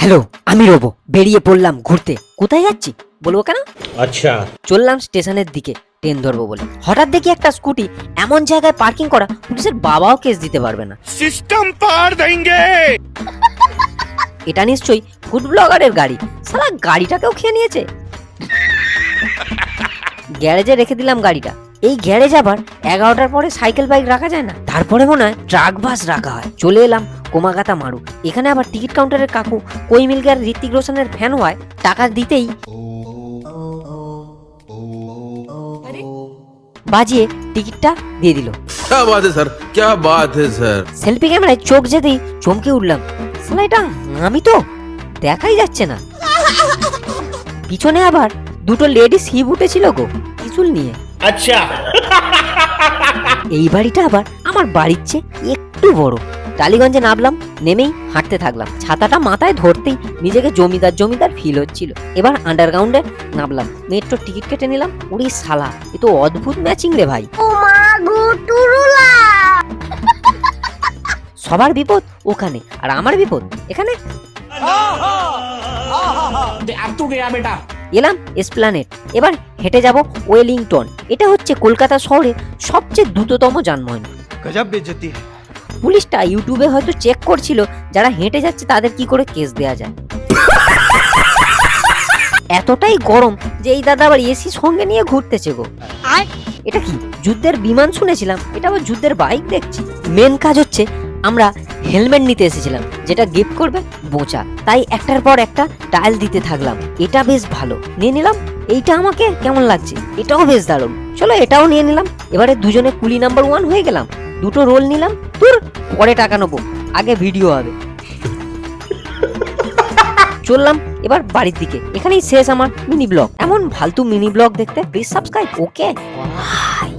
Hello, আমি robo. বেরিয়ে পড়লাম ঘুরতে। কোথায় যাচ্ছি বলবো কেন? अच्छा চললাম স্টেশনের দিকে ট্রেন ধরবো বলে। হঠাৎ দেখি একটা স্কুটি এমন জায়গায় পার্কিং করা, পুলিশের বাবাও কেস দিতে পারবে না। सिस्टम पार देंगे। এটা নিশ্চয়ই ফুড ব্লগারের গাড়ি। সালা গাড়িটাকেও খেয়ে নিয়েছে। গ্যারেজে রেখে দিলাম গাড়িটা। এই গ্যারেজ আবার 11টার পরে সাইকেল বাইক রাখা যায় না, তারপরে মনে হয় ট্রাক বাস রাখা হয়। চলে এলাম কোমাগাতা মারু। এখানে আবার টিকিট কাউন্টারের কাকু কই মিলগার ঋত্বিক রোশনের ফ্যান হয়, টাকা দিতেই বাজিয়ে টিকিটটা দিয়ে দিল। क्या बात है सर, क्या बात है सर। সেলফি ক্যামেরায় চোখ যেতেই চমকে উঠলাম। সালা এটা আমি তো, দেখাই যাচ্ছে না। পিছনে আবার দুটো লেডিস হিপ উঠেছিল গো ত্রিশূল নিয়ে। अच्छा এই বাড়িটা আবার আমার বাড়ির চেয়ে একটু বড়। টালিগঞ্জে নামলাম, নেমেই হাঁটতে থাকলাম। ছাতাটা মাথায় ধরতেই নিজেকে জমিদার জমিদার ফিল হচ্ছিল। এবার আন্ডারগ্রাউন্ডে নামলাম, মেট্রোর টিকিট কেটে নিলাম। ওরে শালা, এ তো অদ্ভুত ম্যাচিং রে ভাই। সবার বিপদ ওখানে আর আমার বিপদ এখানে। अब तू गया बेटा। এলাম এসপ্ল্যানেড। এবার হেঁটে যাব ওয়েলিংটন। এটা হচ্ছে কলকাতা শহরের সবচেয়ে দ্রুততম যানবাহন। गजब बेइज्जती है। পুলিশটা ইউটিউবে হয়তো চেক করছিল যারা হেঁটে যাচ্ছে তাদের কি করে কেস দেয়া যায়। এতটাই গরম যে এই দাদা আবার এসি সঙ্গে নিয়ে ঘুরতেছে গো। এটা কি যুদ্ধের বিমান শুনেছিলাম, এটা আবার যুদ্ধের বাইক দেখছি। মেন কাজ হচ্ছে আমরা হেলমেট নিতে এসেছিলাম, যেটা গিফট করবে বোচা। তাই একটার পর একটা টাইল দিতে থাকলাম। এটা বেশ ভালো, নিয়ে নিলাম। এইটা আমাকে কেমন লাগছে, এটাও বেশ দারুণ। চলো এটাও নিয়ে নিলাম। এবারে দুজনে কুলি নাম্বার 1 হয়ে গেলাম। দুটো রোল নিলাম। তোর পরে টাকা নেবো, আগে ভিডিও হবে। চললাম এবার বাড়ির দিকে। এখানেই শেষ আমার মিনি ব্লগ। এমন ফালতু মিনি ব্লগ দেখতে প্লিজ সাবস্ক্রাইব। Okay bye.